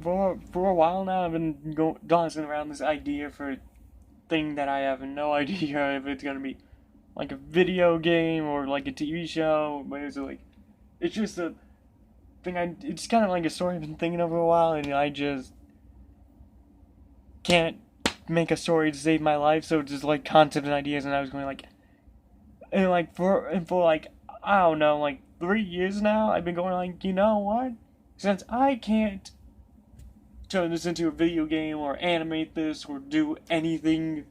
for a while now, I've been dancing around this idea for a thing that I have no idea if it's gonna be like a video game or like a TV show, but it's just a thing. It's kind of like a story I've been thinking of for a while, and I just can't make a story to save my life. So it's just like concepts and ideas, and I was going like, and for like I don't know, like 3 years now, I've been going like, you know what? Since I can't turn this into a video game or animate this or do anything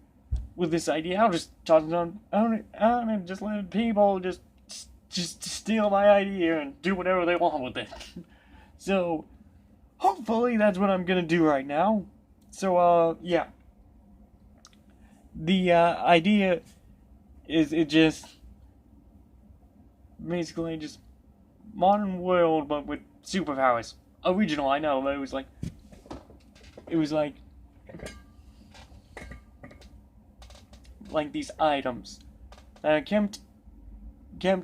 with this idea, I'll just toss it on. I don't just let people just steal my idea and do whatever they want with it. So hopefully that's what I'm gonna do right now. So yeah, the idea is it just basically just modern world but with superpowers. Original, I know, but it was like these items that are kept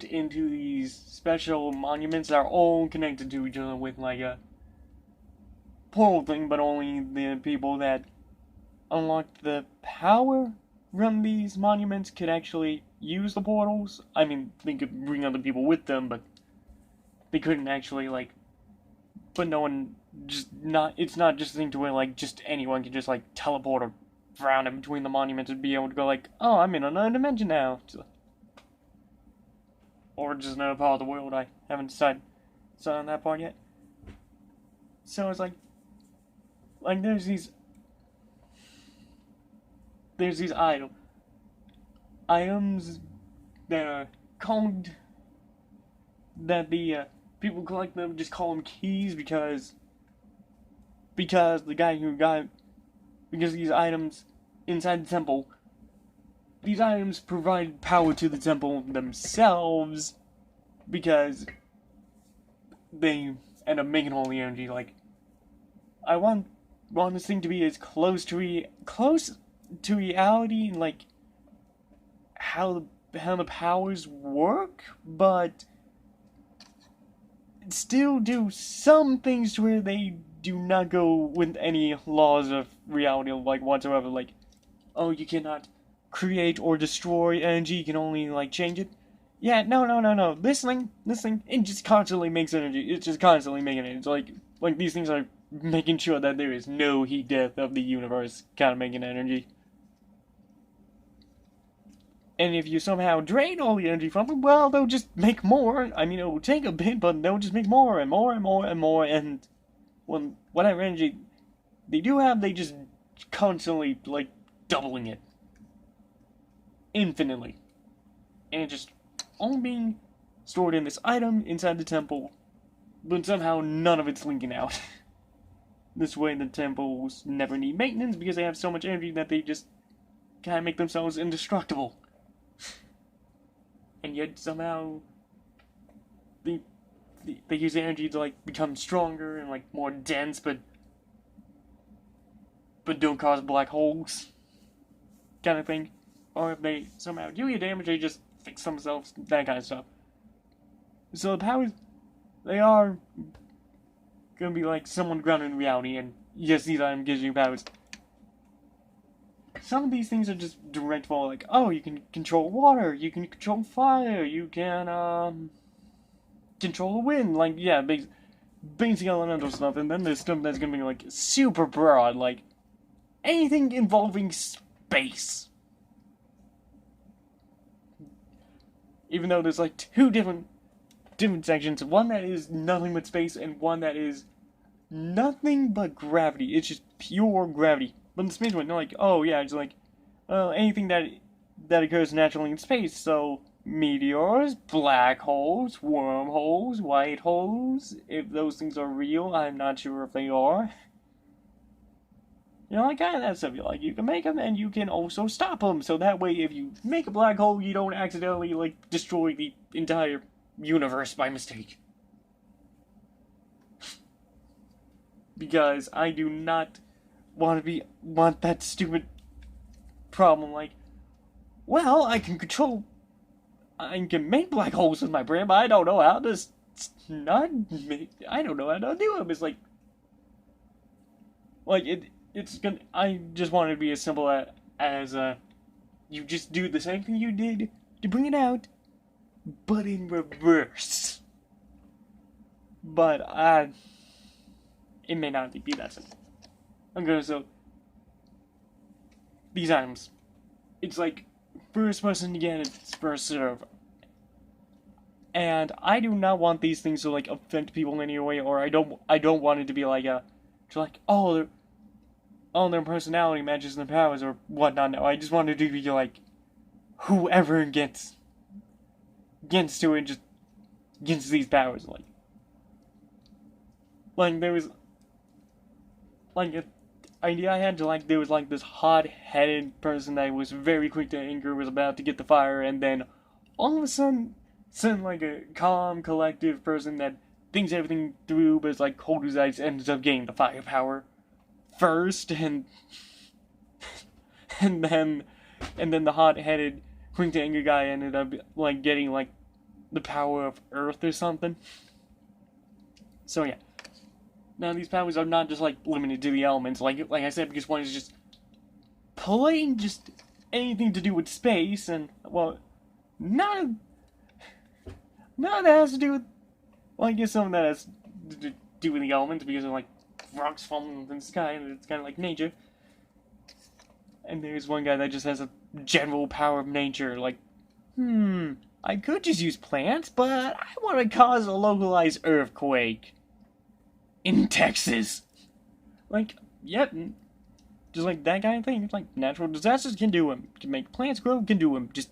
into these special monuments that are all connected to each other with like a portal thing, but only the people that unlocked the power from these monuments could actually use the portals. I mean, they could bring other people with them, but they couldn't actually like. But no one just not. It's not just a thing to where like just anyone can just like teleport around in between the monuments and be able to go like, oh, I'm in another dimension now, or just another part of the world. I haven't decided on that part yet. So it's like there's these items that are called that the people collect them, just call them keys because the guy who got because these items inside the temple, these items provide power to the temple themselves because they end up making all the energy. Like, I want this thing to be as close to reality and like how the powers work, but still do some things to where they do not go with any laws of reality like whatsoever. Like, oh, you cannot create or destroy energy, you can only like change it. Yeah, no. This thing, it just constantly makes energy. It's just constantly making it. It's like these things are making sure that there is no heat death of the universe, kind of making energy. And if you somehow drain all the energy from them, well, they'll just make more. I mean, it will take a bit, but they'll just make more and more and more and more. And when whatever energy they do have, they just constantly like doubling it infinitely, and it just all being stored in this item inside the temple, but somehow none of it's leaking out. This way, the temples never need maintenance because they have so much energy that they just kind of make themselves indestructible. And yet somehow they use the energy to like become stronger and like more dense, but don't cause black holes, kind of thing. Or if they somehow do get damage, they just fix themselves, that kind of stuff. So the powers, they are gonna be like someone grounded in reality, and yes, these items gives you powers. Some of these things are just direct for like, oh, you can control water, you can control fire, you can control the wind, like yeah, basic elemental stuff, and then there's stuff that's gonna be like super broad, like anything involving space. Even though there's like two different sections, one that is nothing but space and one that is nothing but gravity. It's just pure gravity. But in the space one, they're like, oh yeah, it's like anything that occurs naturally in space. So meteors, black holes, wormholes, white holes. If those things are real, I'm not sure if they are. You know, like kind of that stuff. Like you can make them, and you can also stop them. So that way, if you make a black hole, you don't accidentally like destroy the entire universe by mistake. Because I do not want that stupid problem. Like, well, I can make black holes with my brain, but I don't know how to I don't know how to do them. It's like, like it's gonna. I just want it to be as simple as you just do the same thing you did to bring it out, but in reverse. But it may not be that simple. Okay, so these items, it's like first person to get it's first serve. And I do not want these things to like offend people in any way, or I don't want it to be like their personality matches their powers or whatnot. No, I just want it to be like whoever gets to it just gets these powers. Like there was like an idea I had to like there was like this hot-headed person that was very quick to anger, was about to get the fire, and then all of a sudden like a calm, collective person that thinks everything through, but is like cold as ice, ends up getting the fire power first, and and then the hot-headed, quick to anger guy ended up like getting like the power of Earth or something. So yeah. Now these powers are not just like limited to the elements, like I said, because one is just plain just anything to do with space, and well, none of that has to do with, well, I guess some of that has to do with the elements, because of like rocks falling from the sky, and it's kind of like nature. And there's one guy that just has a general power of nature, like, I could just use plants, but I want to cause a localized earthquake in Texas. Like, yep, just like that kind of thing. It's like natural disasters can do them. Can make plants grow, can do them. Just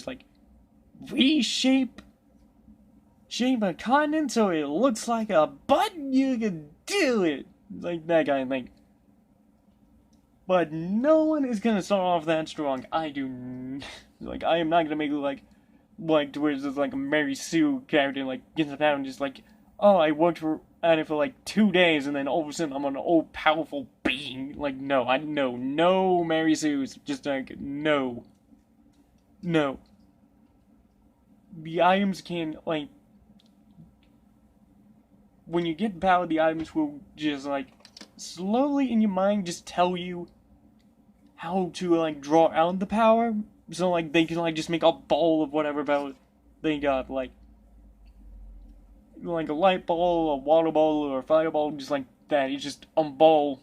like reshape a continent so it looks like a button. You can do it, like that kind of thing. But no one is gonna start off that strong. I am not gonna make it like to where it's like a Mary Sue character like gets it out and just like, oh, I worked at it for like 2 days, and then all of a sudden I'm an old powerful being. Like, no Mary Sue's. Just like, no. The items can, like, when you get power, the items will just, like, slowly in your mind just tell you how to, like, draw out the power. So, like, they can, like, just make a ball of whatever power they got, like a light ball, a water ball, or a fireball, just like that. It's just a ball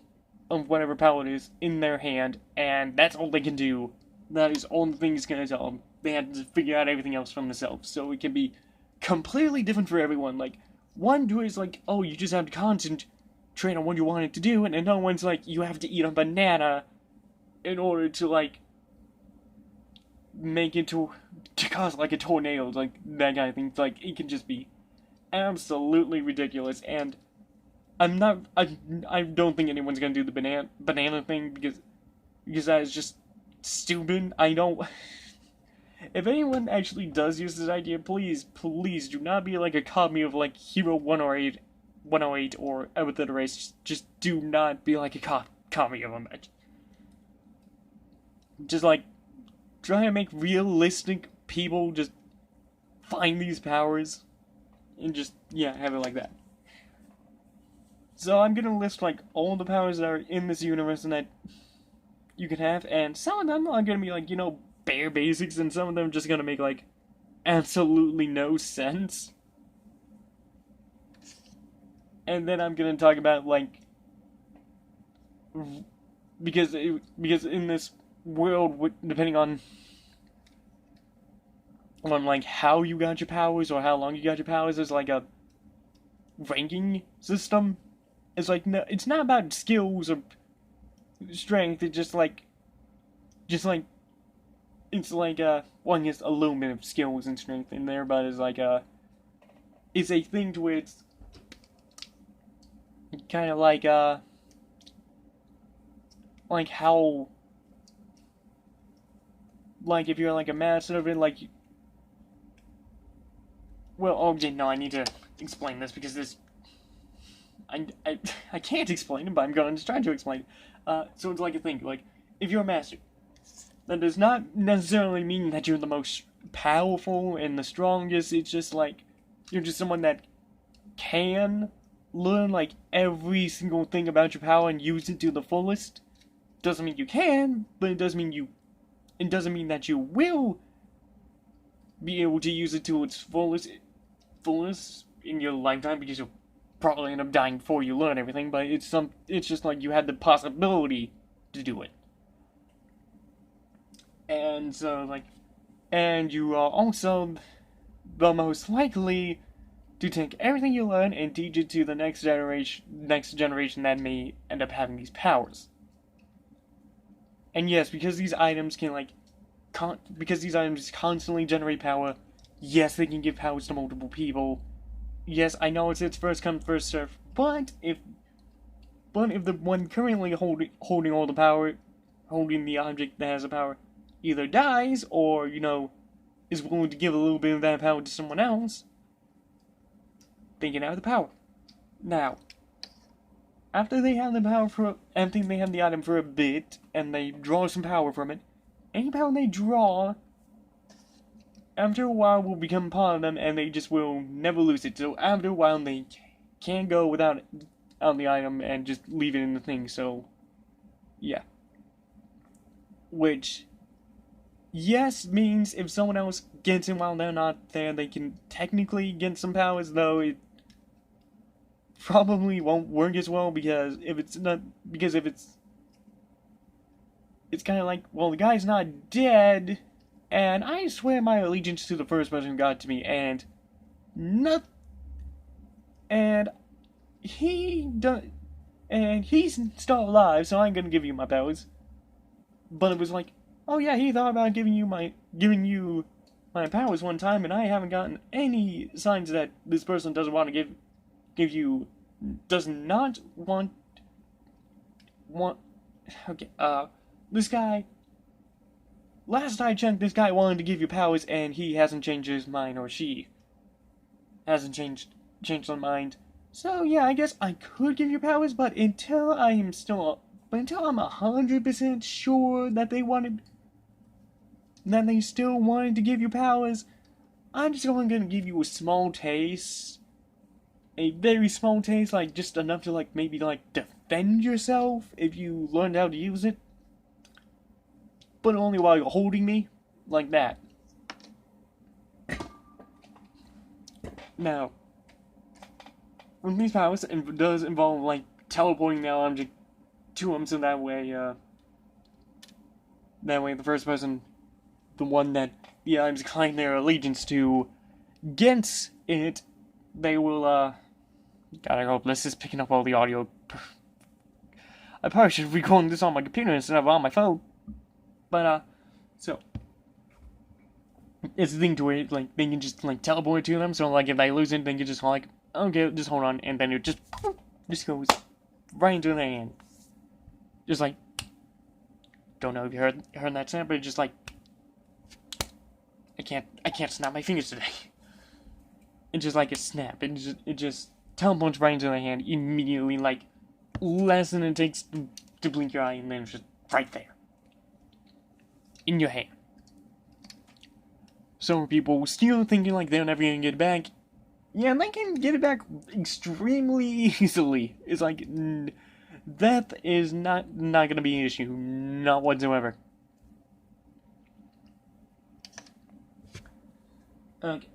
of whatever power it is in their hand, and that's all they can do. That is all the thing it's gonna tell them. They have to figure out everything else from themselves, so it can be completely different for everyone. Like, one dude is like, oh, you just have to concentrate on what you want it to do, and another one's like, you have to eat a banana in order to, like, make it to cause, like, a tornado, like, that kind of thing. It's like, it can just be absolutely ridiculous, and I don't think anyone's gonna do the banana thing, because that is just stupid. If anyone actually does use this idea, please do not be like a copy of like Hero 108 or Everything the Race. Just do not be like a copy of them. Just like try to make realistic people just find these powers and just, yeah, have it like that. So I'm gonna list like all the powers that are in this universe and that you can have, and some of them are gonna be like, bare basics, and some of them are just gonna make like absolutely no sense. And then I'm gonna talk about like, because in this world, depending on like how you got your powers or how long you got your powers, there's like a ranking system. It's like, no, it's not about skills or strength. It's just like it's like one gets a little bit of skills and strength in there, but it's like it's a thing to where it's kind of like how, like, if you're like a master of it, like, well, okay, no, I need to explain this because this, I can't explain it, but I'm going to try to explain it. So it's like a thing, like, if you're a master, that does not necessarily mean that you're the most powerful and the strongest. It's just like, you're just someone that can learn like every single thing about your power and use it to the fullest. Doesn't mean you can, but it doesn't mean that you will be able to use it to its fullest in your lifetime, because you'll probably end up dying before you learn everything. But it's just like you had the possibility to do it, and so like, and you are also the most likely to take everything you learn and teach it to the next generation that may end up having these powers. And yes, because these items can like, because these items constantly generate power, yes, they can give powers to multiple people. Yes, I know it's first come first serve, but if the one currently holding all the power, holding the object that has the power, either dies or is willing to give a little bit of that power to someone else, they can have the power. Now, after they have the item for a bit, and they draw some power from it, any power they draw, after a while, will become part of them, and they just will never lose it. So after a while, they can't go without the item and just leave it in the thing. So, yeah. Which, yes, means if someone else gets it while they're not there, they can technically get some powers, though it probably won't work as well, because it's kind of like, well, the guy's not dead, and I swear my allegiance to the first person who got it to me, and he's still alive, so I'm gonna give you my powers. But it was like, oh yeah, he thought about giving you my powers one time, and I haven't gotten any signs that this person doesn't want to give you, does not want. Okay, this guy, last I checked, this guy wanted to give you powers, and he hasn't changed his mind, or she hasn't changed their mind. So yeah, I guess I could give you powers, but until I'm 100% sure that they still wanted to give you powers, I'm just only gonna give you a small taste. A very small taste, like just enough to like maybe like defend yourself if you learned how to use it. But only while you're holding me, like that. Now, with these powers, it does involve like teleporting the object to him, so that way the first person, the one that the items decline their allegiance to, gets it, they will, God, I hope this is picking up all the audio. I probably should be recording this on my computer instead of on my phone. But, so, it's the thing to where, like, they can just, like, teleport to them, so, like, if they lose it, they can just, like, okay, just hold on, and then it just goes right into their hand. Just like, don't know if you heard that sound, but it's just like, I can't snap my fingers today. It's just like a snap. It just teleports right into their hand immediately, like less than it takes to blink your eye, and then it's just right there in your hand. Some people still thinking like they're never gonna get it back. Yeah, they can get it back extremely easily. It's like that is not gonna be an issue, not whatsoever. Okay.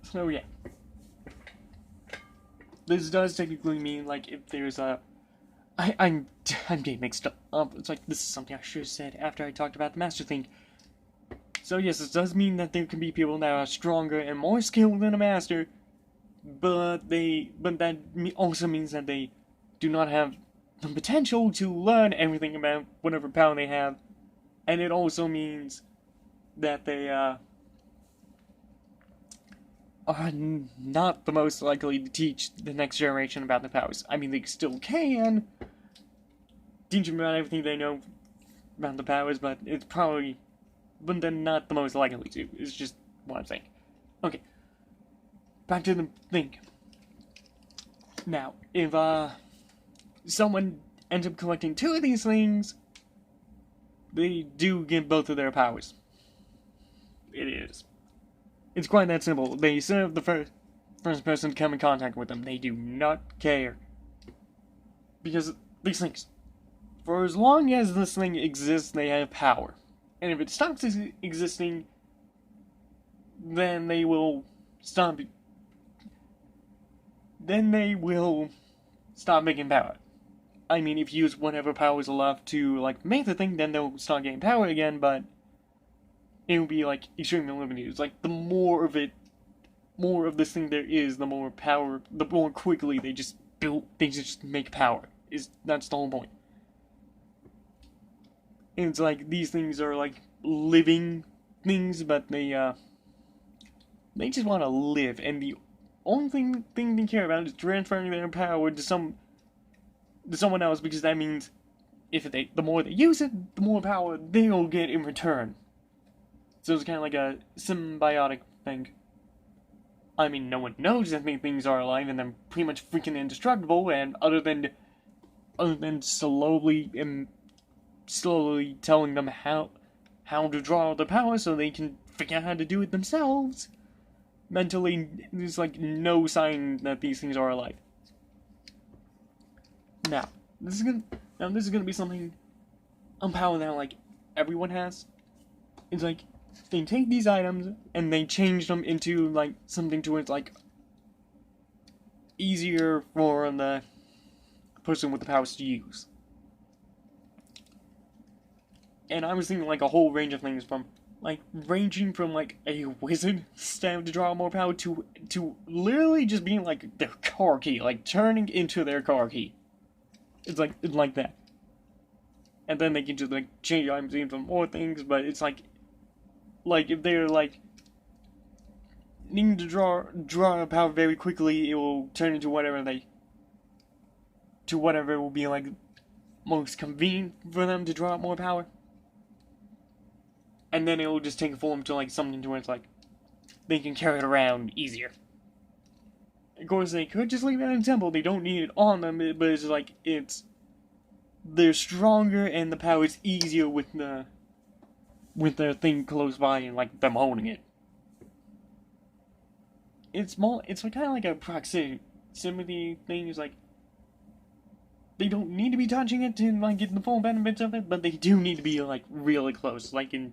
So yeah, this does technically mean like if there's I'm getting mixed up. It's like this is something I should have said after I talked about the master thing. So yes, this does mean that there can be people that are stronger and more skilled than a master, but that also means that they do not have the potential to learn everything about whatever power they have, and it also means that they are not the most likely to teach the next generation about the powers. I mean, they still can teach them about everything they know about the powers, but they're not the most likely to. It's just what I'm saying. Okay, back to the thing. Now, if someone ends up collecting 2 of these things, they do get both of their powers. It is It's quite that simple. They serve the first person to come in contact with them. They do not care. Because these things, for as long as this thing exists, they have power. And if it stops existing, then they will stop. Then they will stop making power. I mean, if you use whatever power is left to, like, make the thing, then they'll start getting power again, but it will be, like, extremely limited. It's like, the more of this thing there is, the more power, the more quickly they just make power. That's the whole point. And it's like, these things are, like, living things, but they just want to live, and the only thing they care about is transferring their power to someone else, because that means the more they use it, the more power they'll get in return. So it's kind of like a symbiotic thing. I mean, no one knows that things are alive and they're pretty much freaking indestructible, and other than slowly telling them how to draw the power so they can figure out how to do it themselves, mentally, there's like no sign that these things are alive. Now, this is gonna be something power that like everyone has. It's like they take these items and they change them into like something to where it's like easier for the person with the powers to use. And I was thinking like a whole range of things, from like ranging from like a wizard staff to draw more power to literally just being like their car key, like turning into their car key. It's like that. And then they can just like change items into more things, but it's like if they're like needing to draw power very quickly, it will turn into whatever will be like most convenient for them to draw out more power. And then it will just take form to like something to where it's like they can carry it around easier. Of course, they could just leave it in a temple. They don't need it on them, but it's like they're stronger and the power is easier with their thing close by and like them holding it. It's kind of like a proximity thing. Is like they don't need to be touching it to like get the full benefits of it, but they do need to be like really close, like in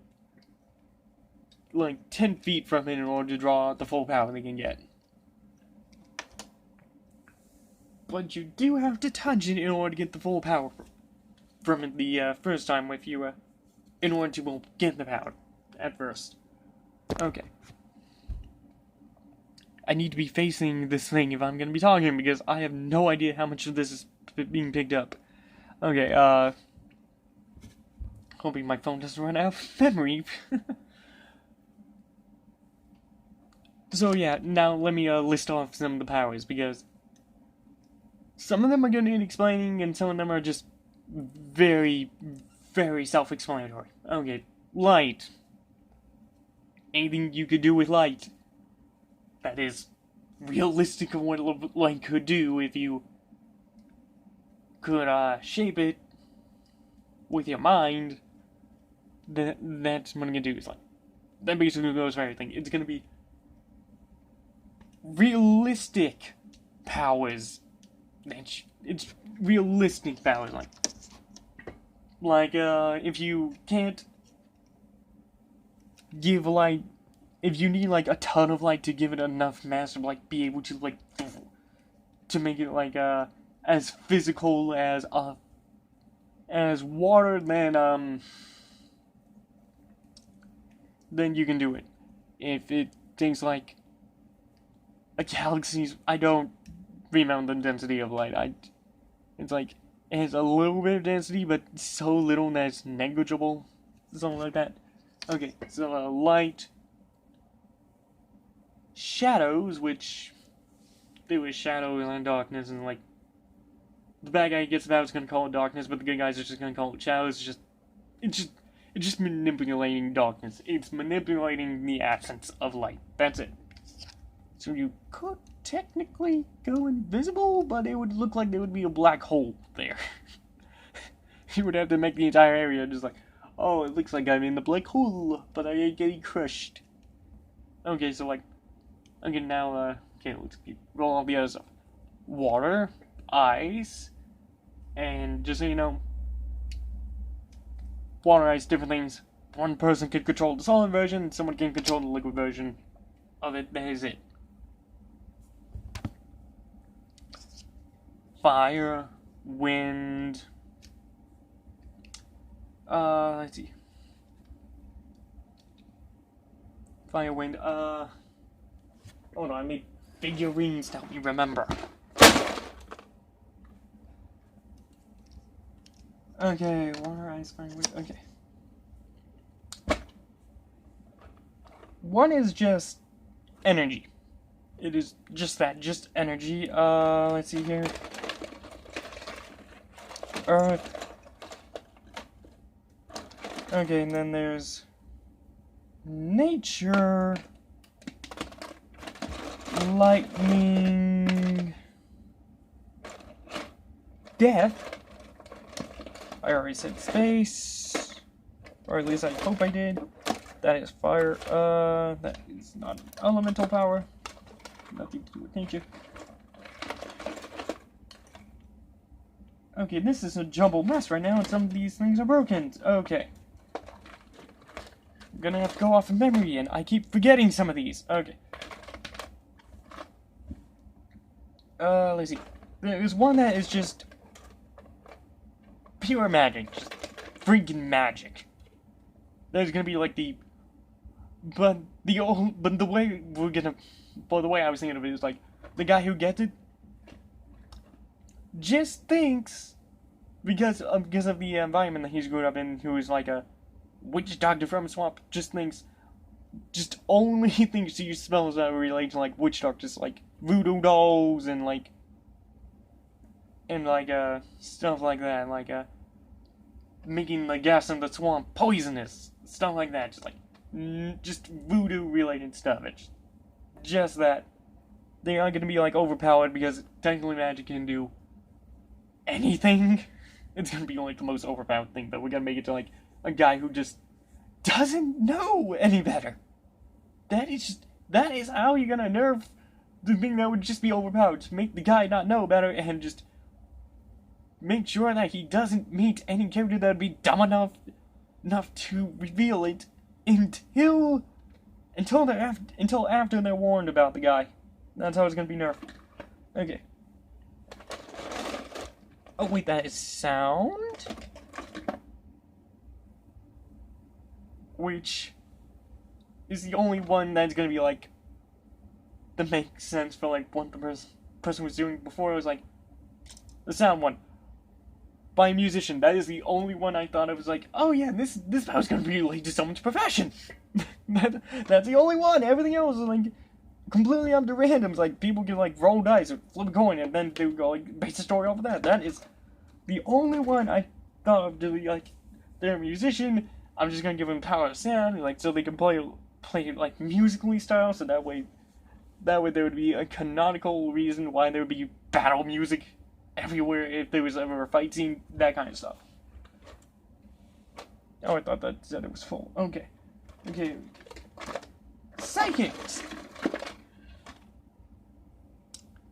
like 10 feet from it in order to draw the full power they can get. But you do have to touch it in order to get the full power from it the first time with you, in order to get the power at first. Okay. I need to be facing this thing if I'm going to be talking, because I have no idea how much of this is being picked up. Okay, hoping my phone doesn't run out of memory. So yeah, now let me list off some of the powers, because some of them are going to need explaining, and some of them are just very, very self-explanatory. Okay, light. Anything you could do with light that is realistic of what light could do if you could shape it with your mind, that's what I'm going to do. Is like, that basically goes for everything. It's going to be realistic powers. It's realistic powers, like if you can't give light, if you need like a ton of light to give it enough mass to like be able to like to make it like as physical as water, then you can do it. If it takes like a galaxy's, I don't remember the density of light. It's like, it has a little bit of density, but so little that it's negligible. Something like that. Okay, so light. Shadows, which there was shadow and darkness, and like, the bad guy gets about, it's gonna call it darkness, but the good guys are just gonna call it shadows. It's just manipulating darkness. It's manipulating the absence of light. That's it. So you could technically go invisible, but it would look like there would be a black hole there. You would have to make the entire area just like, oh, it looks like I'm in the black hole, but I ain't getting crushed. Okay, so like, okay, now, okay, let's keep rolling all the other stuff. Water, ice, and just so you know, water, ice, different things. One person can control the solid version, someone can control the liquid version of it. That is it. Fire, wind. Let's see. Fire, wind. Hold on, I made figurines to help me remember. Okay, water, ice, fire, wind. Okay. One is just energy. It is just that, just energy. Let's see here. Earth. Okay, and then there's nature, lightning, death. I already said space, or at least I hope I did. That is fire. That is not elemental power. Nothing to do with nature. Okay, this is a jumbled mess right now, and some of these things are broken. Okay. I'm gonna have to go off of memory, and I keep forgetting some of these. Okay. Let's see. There's one that is just pure magic. Just freaking magic. There's gonna be like the way we're gonna, well, the way I was thinking of it is like, the guy who gets it just thinks, because of the environment that he's grown up in, who is like a witch doctor from a swamp, just only thinks to use spells that relate to like witch doctors, like voodoo dolls and like stuff like that, like making the gas in the swamp poisonous, stuff like that, just voodoo related stuff. It's just that they aren't gonna be like overpowered, because technically magic can do anything. It's gonna be like the most overpowered thing, but we're gonna make it to like a guy who just doesn't know any better. That is how you're gonna nerf the thing that would just be overpowered. Just make the guy not know better, and just make sure that he doesn't meet any character that would be dumb enough to reveal it until after they're warned about the guy. That's how it's gonna be nerfed. Okay. Oh wait, that is sound? Which is the only one that's gonna be like, that makes sense for like what the person was doing before. It was like the sound one by a musician. That is the only one I thought it was like, oh yeah, this was gonna be related to someone's profession. That's the only one. Everything else is like completely up to randoms. Like, people can like roll dice or flip a coin, and then they would go like base a story off of that. That is the only one I thought of to be like, they're a musician, I'm just gonna give them power of sound, like, so they can play like musically style, so that way there would be a canonical reason why there would be battle music everywhere if there was ever a fight scene, that kind of stuff. Oh, I thought that said it was full. Okay. Psychics!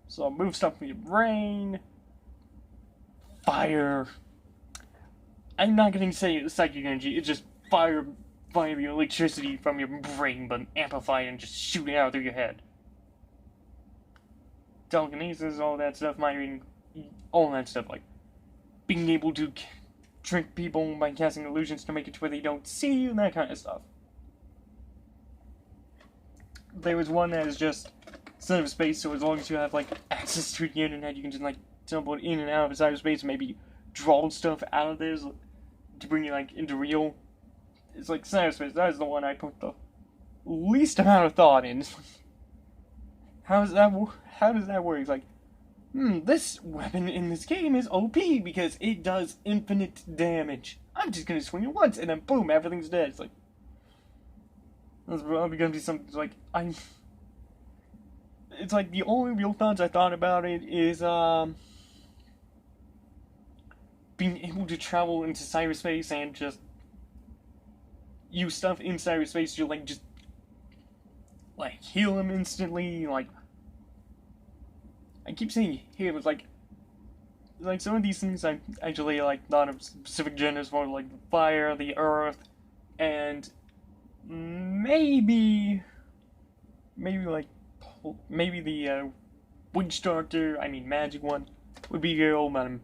So move stuff from your brain. Fire. I'm not gonna say psychic energy, it's just fire the electricity from your brain, but amplify it and just shoot it out through your head. Telekinesis, all that stuff, mind reading, all that stuff, like being able to trick people by casting illusions to make it to where they don't see you, and that kind of stuff. There was one that is just cyberspace, so as long as you have like access to the internet, you can just like teleport in and out of cyberspace, and maybe draw stuff out of there to bring you like into real. It's like cyberspace. That is the one I put the least amount of thought in. How does that work? It's like, this weapon in this game is OP because it does infinite damage. I'm just gonna swing it once, and then boom, everything's dead. It's like, that's probably gonna be something like, it's like the only real thoughts I thought about it is being able to travel into cyberspace and just use stuff in cyberspace to like just like heal him instantly. Like I keep saying heal, it's like some of these things I actually like not of specific genders for, like the fire, the earth, and maybe the witch doctor, I mean magic one, would be your old man.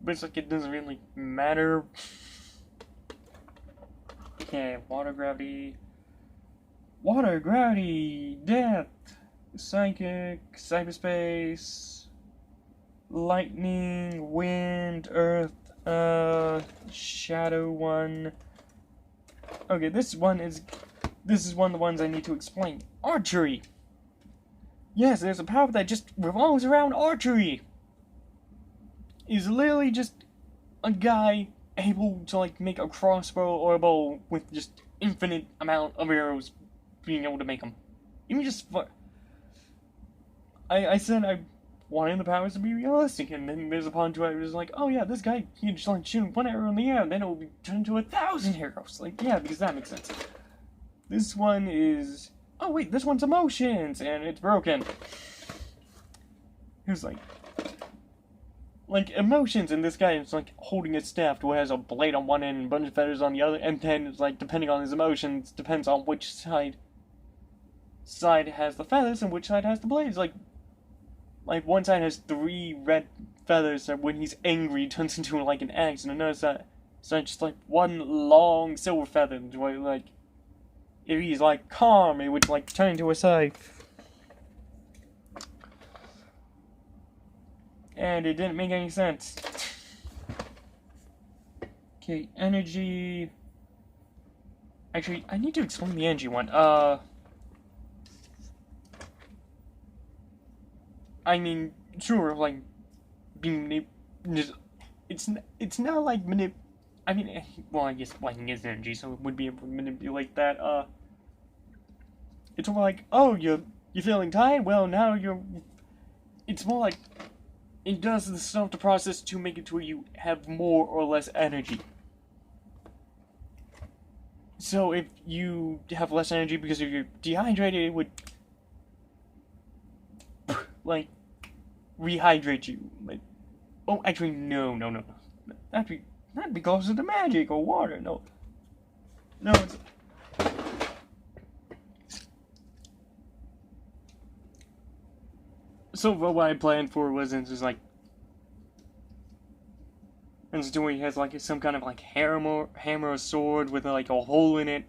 But it's like it doesn't really matter. Okay, water gravity, death, psychic, cyberspace, lightning, wind, earth, shadow one. Okay, this is one of the ones I need to explain. Archery! Yes, there's a power that just revolves around archery! Is literally just a guy able to, like, make a crossbow or a bow with just infinite amount of arrows being able to make them. Even just I said I wanted the powers to be realistic, and then there's a point where it was like, oh yeah, this guy, he just like shoot one arrow in the air, and then it will be turned into 1,000 arrows. Like, yeah, because that makes sense. This one is, oh wait, this one's emotions, and it's broken. It was like emotions, and this guy is like holding a staff who has a blade on one end and a bunch of feathers on the other, and then it's like depending on his emotions, depends on which side has the feathers and which side has the blades. Like one side has 3 red feathers that when he's angry turns into like an axe, and another side just like one long silver feather, where like if he's like calm, it would like turn into a scythe. And it didn't make any sense. Okay, energy. Actually, I need to explain the energy one. I mean, sure, like being it's not like I mean, well, I guess lightning is energy, so it would be able to manipulate that. It's more like, oh, you're feeling tired. Well, now you're. It's more like it does the stuff to process to make it to where you have more or less energy. So if you have less energy because if you're dehydrated, it would like rehydrate you. Like, oh, actually, no. That'd be closer to magic or water. No, it's. So what I planned for was just like, instead where he has like some kind of like hammer or sword with like a hole in it,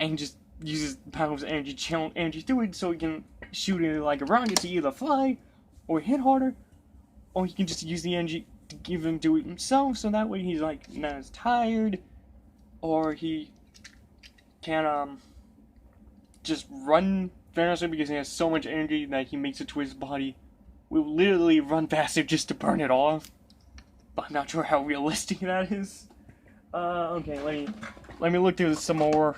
and just uses the power of energy, channel energy through it, so he can shoot it like a rocket to either fly or hit harder, or he can just use the energy to give him to it himself, so that way he's like not as tired, or he can just run faster because he has so much energy that he makes it to his body. Will literally run faster just to burn it off. But I'm not sure how realistic that is. Okay, let me look through this some more.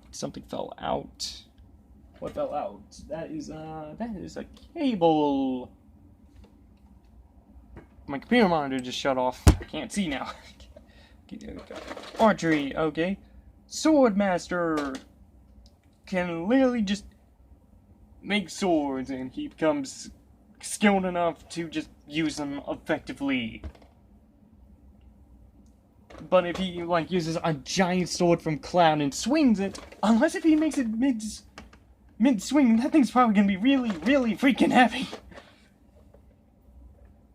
Something fell out. What fell out? That is a cable. My computer monitor just shut off. I can't see now. Okay, archery, okay. Swordmaster can literally just make swords, and he becomes skilled enough to just use them effectively. But if he like uses a giant sword from Cloud and swings it, unless if he makes it mid swing, that thing's probably gonna be really, really freaking heavy.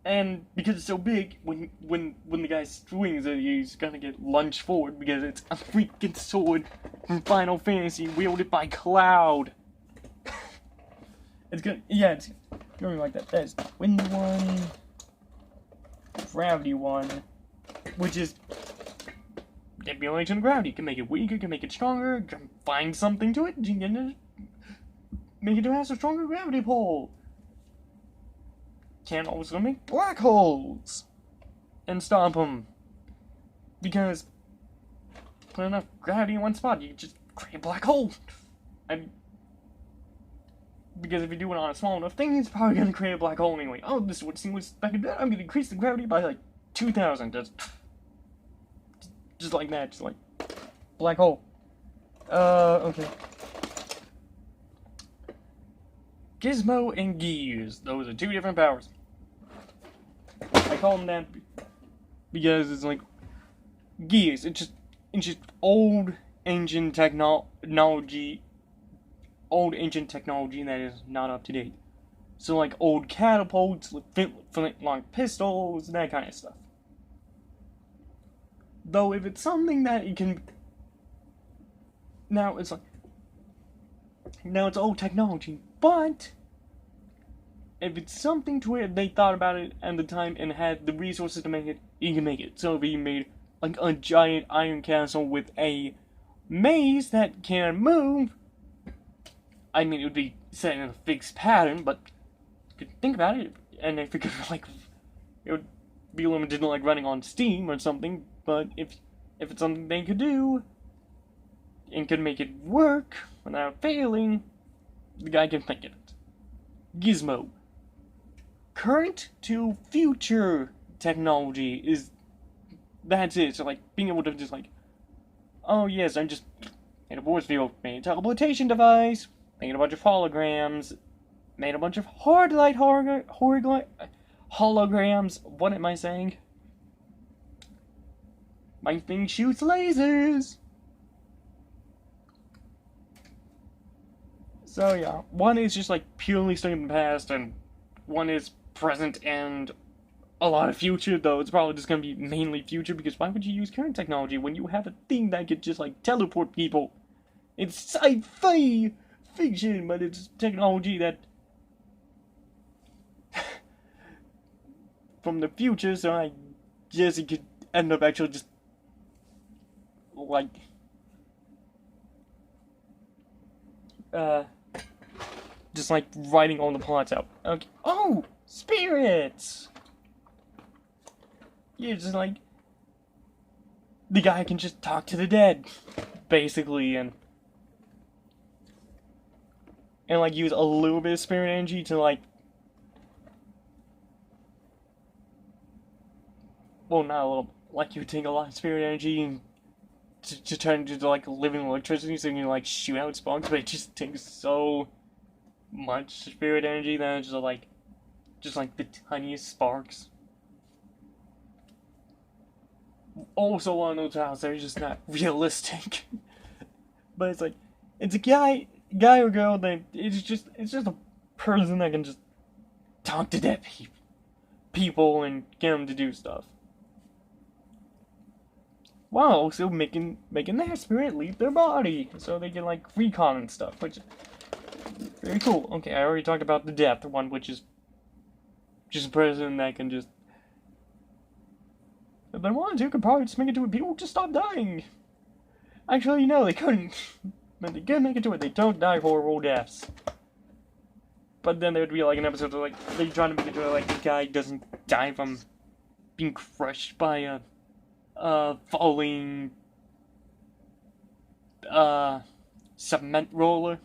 And because it's so big, when the guy swings it, he's gonna get lunged forward because it's a freaking sword from Final Fantasy wielded by Cloud. It's gonna be like that. There's the wind one, gravity one, which is manipulation of gravity. You can make it weaker, you can make it stronger, you can find something to it, you can make it to have a stronger gravity pull. Can also make black holes and stop them, because put enough gravity in one spot, you can just create a black hole. Because if you do it on a small enough thing, it's probably going to create a black hole anyway. Oh, this would seem back in that. I'm going to increase the gravity by like 2,000. Just like that. Just like black hole. Okay. Gizmo and Gears. Those are two different powers. I call them that because it's like Gears. It's just old ancient technology. Old ancient technology that is not up to date. So like old catapults, flintlock pistols, that kind of stuff. Though if it's something that it can, now it's old technology, but if it's something to where they thought about it at the time and had the resources to make it, you can make it. So if you made like a giant iron castle with a maze that can move, I mean it would be set in a fixed pattern, but you could think about it, and if it could it would be limited to like running on Steam or something. But if it's something they could do and could make it work without failing, the guy can make it. Gizmo. Current to future technology that's it. So like being able to just like, oh yes, I just made a force field, made a teleportation device, made a bunch of holograms, made a bunch of hard light holograms. What am I saying? My thing shoots lasers! So yeah, one is just like purely stuck in the past, and one is present and a lot of future, though it's probably just gonna be mainly future, because why would you use current technology when you have a thing that could just like teleport people? It's sci-fi fiction, but it's technology that from the future, so I guess it could end up actually just like just like writing all the plots out. Okay. Oh, spirits. Yeah, just like the guy can just talk to the dead, basically, and like use a little bit of spirit energy to like, well, not a little, like you would take a lot of spirit energy and to turn into like living electricity, so you can like shoot out sparks, but it just takes so much spirit energy that it's just like the tiniest sparks. Also, one of those houses that are just not realistic. But it's like, it's a guy or girl that it's just a person that can just talk to dead people and get them to do stuff. While also making their spirit leave their body, so they can like recon and stuff, which is very cool. Okay, I already talked about the death one, which is just a person that can just, if they wanted to, could probably just make it to where people just stop dying. Actually, no, they couldn't. But they could make it to where they don't die horrible deaths. But then there would be like an episode where like they try to make it to where like the guy doesn't die from being crushed by a falling cement roller.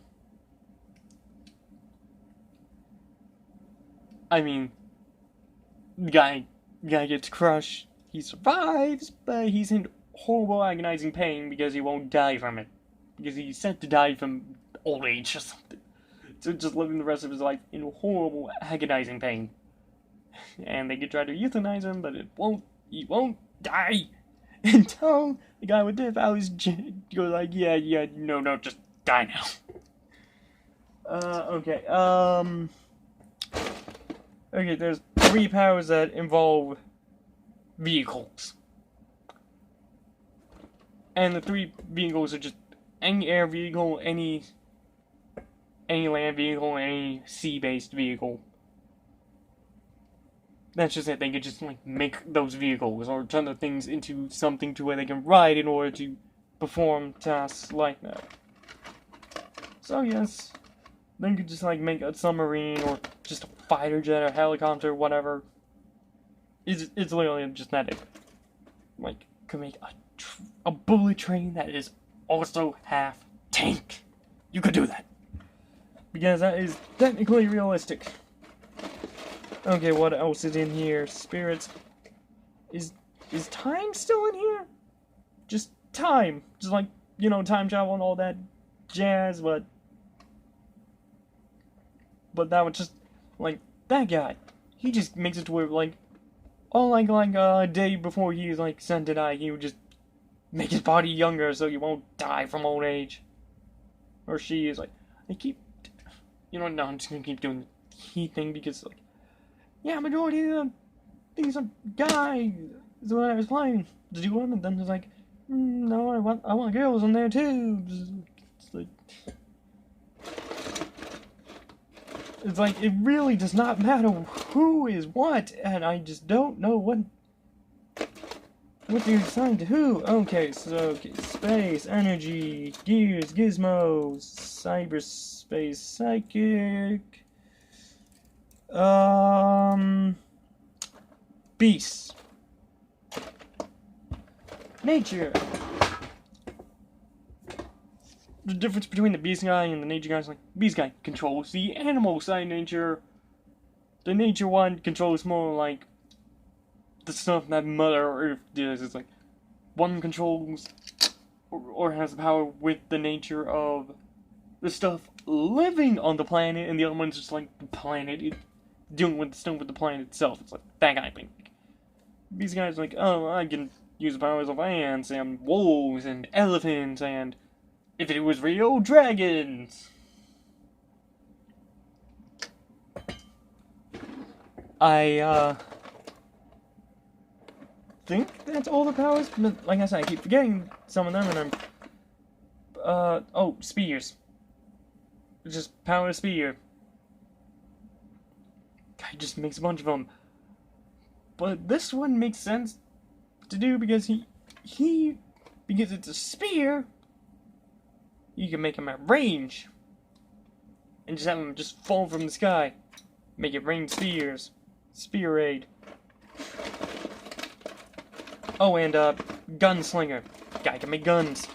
I mean, the guy gets crushed. He survives, but he's in horrible agonizing pain because he won't die from it. Because he's sent to die from old age or something. So just living the rest of his life in horrible agonizing pain. And they could try to euthanize him, but he won't die. Until the guy with death powers go like, yeah, no, just die now. Okay, okay, there's 3 powers that involve vehicles. And the 3 vehicles are just any air vehicle, any land vehicle, any sea-based vehicle. That's just it. They could just like make those vehicles or turn the things into something to where they can ride in order to perform tasks like that. So yes, they could just like make a submarine or just a fighter jet or helicopter, whatever. It's literally just that. Like, could make a bullet train that is also half tank. You could do that because that is technically realistic. Okay, what else is in here? Spirits. Is time still in here? Just time. Just like time travel and all that jazz, but that was just, like, that guy. He just makes it to where, like, a day before he's, like, sent to die, he would just make his body younger so he won't die from old age. Or she is, like, I keep, no, I'm just gonna keep doing the he thing because, like, yeah, majority of them things are guys. So when I was playing to do one, and then it's like, no, I want girls in there too. It's like it really does not matter who is what, and I just don't know what to assign to who. Okay, so space, energy, gears, gizmos, cyberspace, psychic, beasts, nature. The difference between the beast guy and the nature guy is like, beast guy controls the animal side of nature. The nature one controls more like the stuff that Mother Earth does. It's like one controls or has the power with the nature of the stuff living on the planet, and the other one's just like the planet dealing with the stuff with the planet itself. It's like that kind of thing. These guys are like, oh, I can use the powers of ants and wolves and elephants and, if it was real, dragons. I think that's all the powers, but like I said, I keep forgetting some of them, and I'm, spears. It's just power spear. Guy just makes a bunch of them. But this one makes sense to do because because it's a spear, you can make him at range. And just have him just fall from the sky. Make it rain spears. Spear raid. Oh, and, gunslinger. Guy can make guns.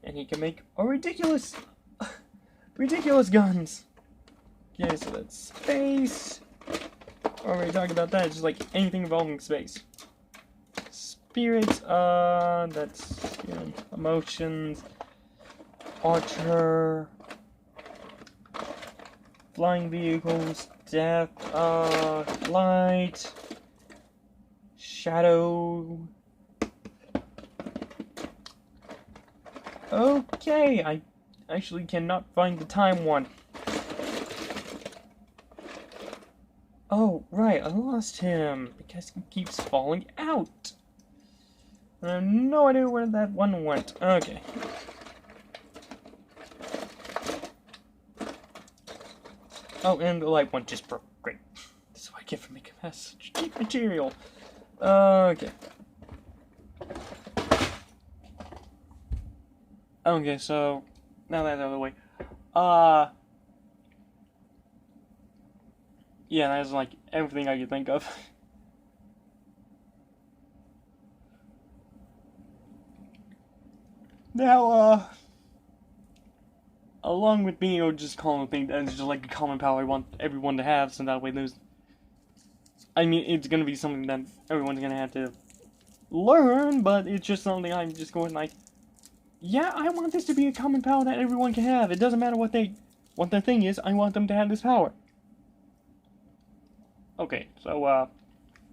And he can make a ridiculous guns. Okay, so that's space. Already talked about that, it's just like anything involving space. Spirits, that's, emotions. Archer. Flying vehicles, death, light, shadow. Okay, I actually cannot find the time one. Oh, right, I lost him because he keeps falling out. I have no idea where that one went. Okay. Oh, and the light one just broke. Great. That's what I get for making such cheap material. Okay. Okay, so now that's out of the way. Yeah, that's like everything I could think of. Now, along with being able to just call a thing that's just like a common power I want everyone to have, so that way there's... I mean, it's gonna be something that everyone's gonna have to learn, but it's just something I'm just going like, yeah, I want this to be a common power that everyone can have. It doesn't matter what their thing is, I want them to have this power. Okay, so, I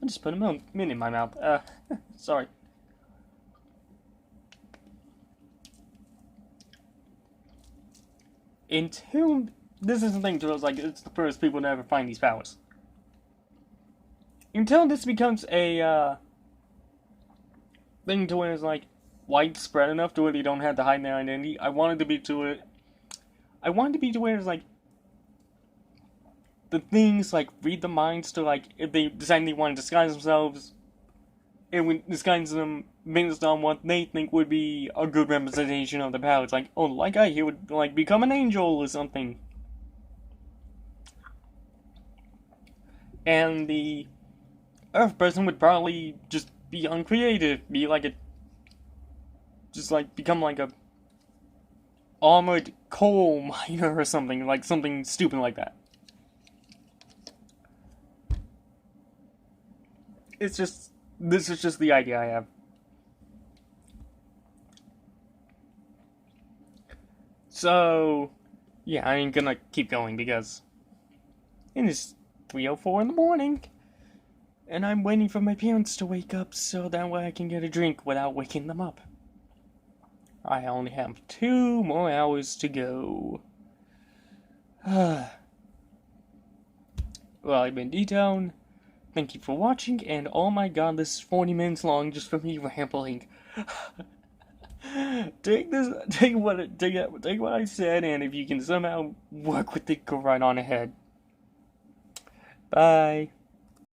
just put a mint in my mouth. Sorry. Until this is the thing, to us, like, it's the first people to ever find these powers. Until this becomes a, thing to where it's, like, widespread enough to where they don't have to hide their identity, I wanted to be to where it's, like, the things, like, read the minds to, like, if they decide they want to disguise themselves, it would disguise them based on what they think would be a good representation of the power. It's like, oh, like guy here would, like, become an angel or something. And the Earth person would probably just be uncreative, be like become like a armored coal miner or something, like something stupid like that. This is just the idea I have. So, yeah, I ain't gonna keep going because it is 3:04 in the morning, and I'm waiting for my parents to wake up so that way I can get a drink without waking them up. I only have 2 more hours to go. Well, I've been D-Town. Thank you for watching, and oh my god, this is 40 minutes long just for me rambling. Take what I said, and if you can somehow work with it, go right on ahead. Bye.